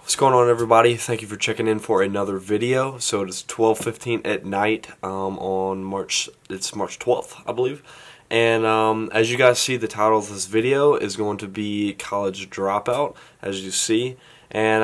What's going on, everybody? Thank you for checking in for another video. So it is 12:15 at night on March 12th, I believe. And as you guys see, the title of this video is going to be College Dropout, as you see. And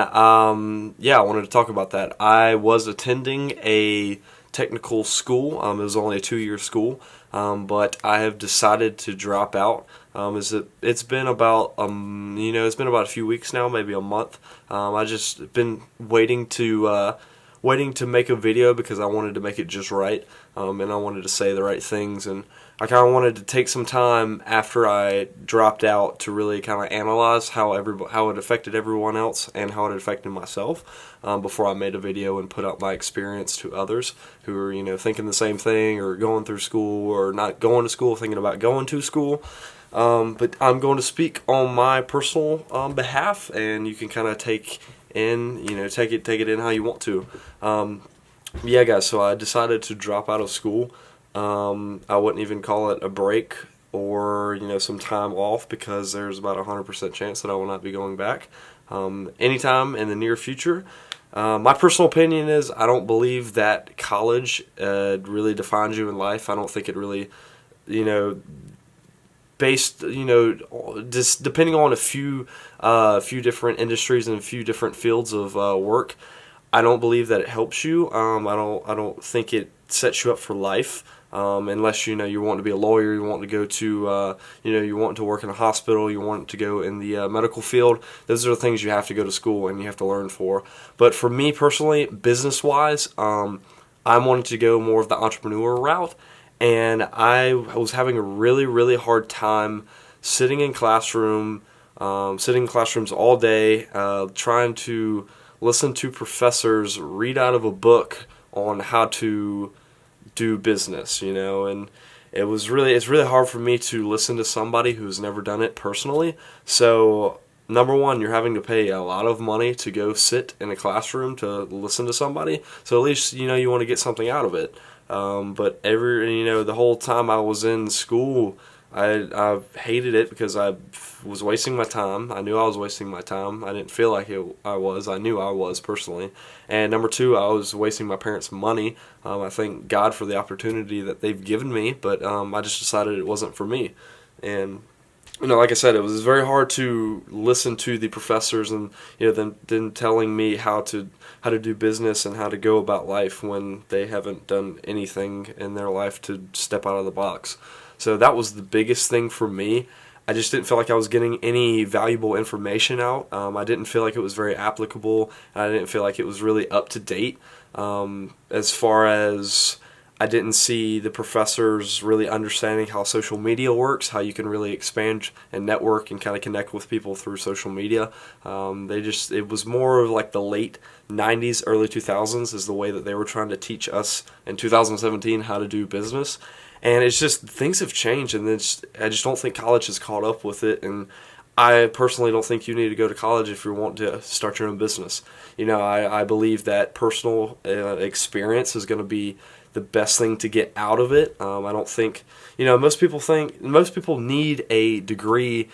yeah, I wanted to talk about that. I was attending a technical school. It was only a 2-year school, but I have decided to drop out. It's been about it's been about a few weeks now, maybe a month. I just been waiting to make a video because I wanted to make it just right, and I wanted to say the right things, and I kind of wanted to take some time after I dropped out to really kind of analyze how it affected everyone else and how it affected myself before I made a video and put out my experience to others who are thinking the same thing or going through school or not going to school, thinking about going to school. But I'm going to speak on my personal behalf, and you can kind of take it in how you want to. Yeah, guys. So I decided to drop out of school. I wouldn't even call it a break or some time off because there's about 100% chance that I will not be going back anytime in the near future. My personal opinion is I don't believe that college really defines you in life. I don't think it really, based, just depending on a few different industries and a few different fields of work. I don't believe that it helps you. I don't think it sets you up for life. Unless you want to be a lawyer, you want to go to you want to work in a hospital, you want to go in the medical field. Those are the things you have to go to school and you have to learn for. But for me personally, business wise, I wanted to go more of the entrepreneur route, and I was having a really hard time sitting in classrooms all day, trying to listen to professors read out of a book on how to do business, and it's really hard for me to listen to somebody who's never done it personally. So number one, you're having to pay a lot of money to go sit in a classroom to listen to somebody. So at least you want to get something out of it. But the whole time I was in school, I hated it because I was wasting my time. I knew I was wasting my time. I didn't feel like I was. I knew I was personally. And number two, I was wasting my parents' money. I thank God for the opportunity that they've given me, but I just decided it wasn't for me. And like I said, it was very hard to listen to the professors and them telling me how to do business and how to go about life when they haven't done anything in their life to step out of the box. So that was the biggest thing for me. I just didn't feel like I was getting any valuable information out. I didn't feel like it was very applicable. I didn't feel like it was really up to date. As far as I didn't see the professors really understanding how social media works, how you can really expand and network and kind of connect with people through social media. It was more of like the late 90s, early 2000s is the way that they were trying to teach us in 2017 how to do business. And it's just, things have changed, and I just don't think college has caught up with it. And I personally don't think you need to go to college if you want to start your own business. I believe that personal experience is going to be the best thing to get out of it. I don't think, most people need a degree.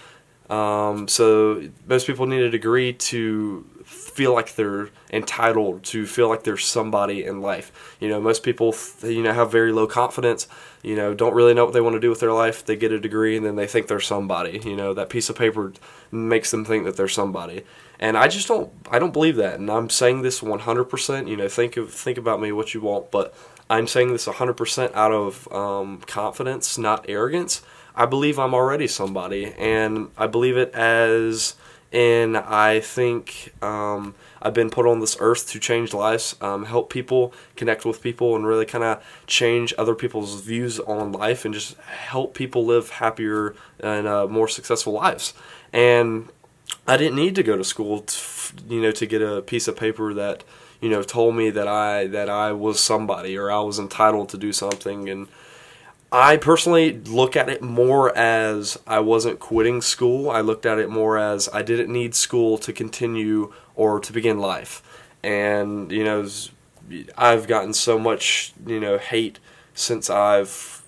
So most people need a degree to feel like they're entitled, to feel like they're somebody in life. Most people, have very low confidence, don't really know what they want to do with their life. They get a degree and then they think they're somebody. That piece of paper makes them think that they're somebody. And I don't believe that. And I'm saying this 100%, think about me what you want, but I'm saying this 100% out of confidence, not arrogance. I believe I'm already somebody, and I believe it I think I've been put on this earth to change lives, help people, connect with people, and really kind of change other people's views on life and just help people live happier and more successful lives. And I didn't need to go to school to get a piece of paper that told me that I was somebody or I was entitled to do something. And I personally look at it more as I wasn't quitting school. I looked at it more as I didn't need school to continue or to begin life. And I've gotten so much hate since I've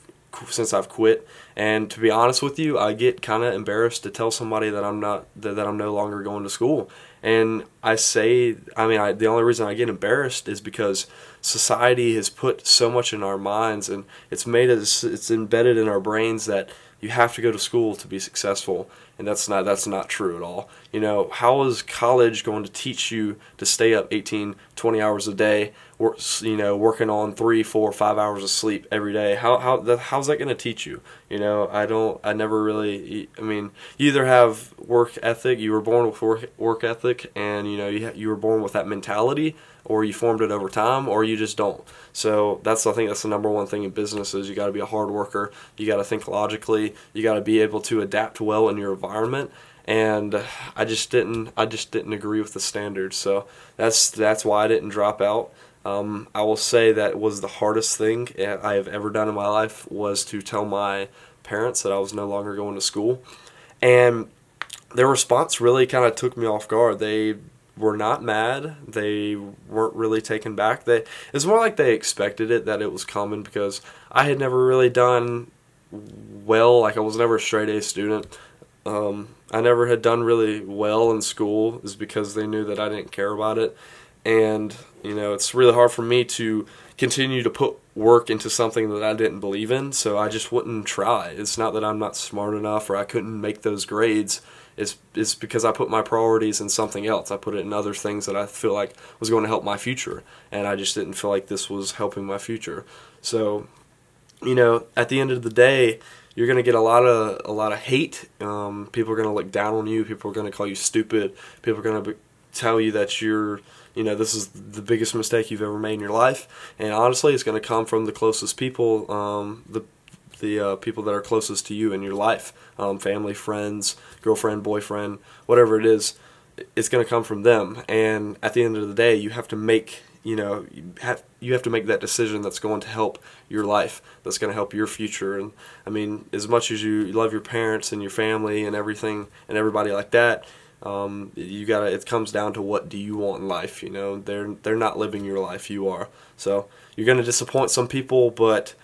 quit. And to be honest with you, I get kind of embarrassed to tell somebody that I'm no longer going to school. And the only reason I get embarrassed is because society has put so much in our minds, and it's embedded in our brains that you have to go to school to be successful, and that's not true at all. You know, how is college going to teach you to stay up 18, 20 hours a day, working on 3, 4, 5 hours of sleep every day? How's that going to teach you? You know, I never really. I mean, you either have work ethic, you were born with work ethic, and you were born with that mentality, or you formed it over time, or you just don't. So I think that's the number one thing in business is you got to be a hard worker. You got to think logically. You got to be able to adapt well in your environment. And I just didn't agree with the standards. So that's why I didn't drop out. I will say that was the hardest thing I have ever done in my life, was to tell my parents that I was no longer going to school. And their response really kind of took me off guard. They were not mad. They weren't really taken back. It's more like they expected it, that it was coming, because I had never really done well. Like, I was never a straight A student. I never had done really well in school, is because they knew that I didn't care about it. And, it's really hard for me to continue to put work into something that I didn't believe in, so I just wouldn't try. It's not that I'm not smart enough or I couldn't make those grades. It's because I put my priorities in something else. I put it in other things that I feel like was going to help my future, and I just didn't feel like this was helping my future. So, at the end of the day, you're going to get a lot of hate. People are going to look down on you. People are going to call you stupid. People are going to tell you that this is the biggest mistake you've ever made in your life. And honestly, it's going to come from the closest people, the people that are closest to you in your life, family, friends, girlfriend, boyfriend, whatever it is. It's going to come from them. And at the end of the day, you have to make you have to make that decision that's going to help your life, that's going to help your future. And I mean, as much as you love your parents and your family and everything and everybody like that, it comes down to, what do you want in life? They're not living your life, you are. So you're going to disappoint some people, but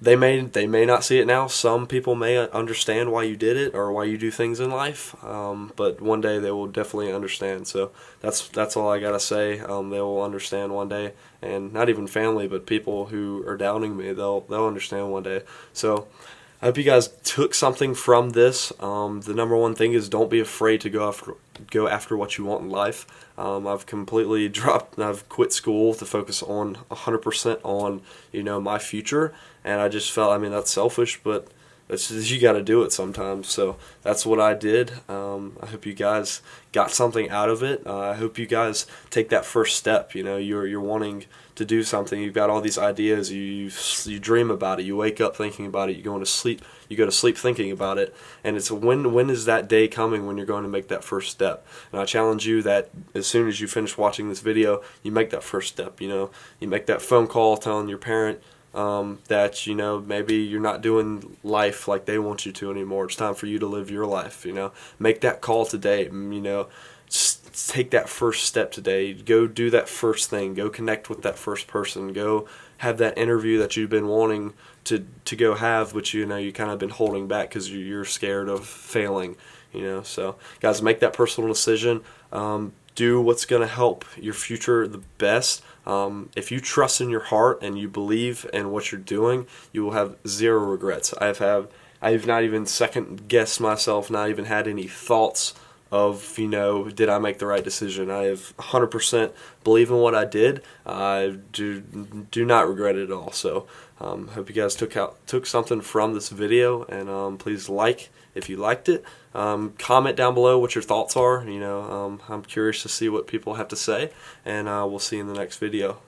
they may not see it now. Some people may understand why you did it or why you do things in life, but one day they will definitely understand. So that's all I gotta say. They will understand one day, and not even family, but people who are doubting me, they'll understand one day. So I hope you guys took something from this. The number one thing is, don't be afraid to go after what you want in life. I've quit school to focus on 100% on my future, and I just felt, that's selfish, but you got to do it sometimes. So that's what I did. I hope you guys got something out of it. I hope you guys take that first step. You're wanting to do something. You've got all these ideas. You dream about it. You wake up thinking about it. You go to sleep thinking about it. And it's when is that day coming when you're going to make that first step? And I challenge you that as soon as you finish watching this video, you make that first step. You make that phone call telling your parent that maybe you're not doing life like they want you to anymore. It's time for you to live your life. Make that call today. Just take that first step today. Go do that first thing. Go connect with that first person. Go have that interview that you've been wanting to go have, but you kind of been holding back because you're scared of failing. So guys, make that personal decision. Do what's going to help your future the best. If you trust in your heart and you believe in what you're doing, you will have zero regrets. I've not even second guessed myself, not even had any thoughts of, did I make the right decision? I have 100% believe in what I did. I do not regret it at all. So hope you guys took something from this video, and please like if you liked it. Comment down below what your thoughts are. I'm curious to see what people have to say, and we'll see you in the next video.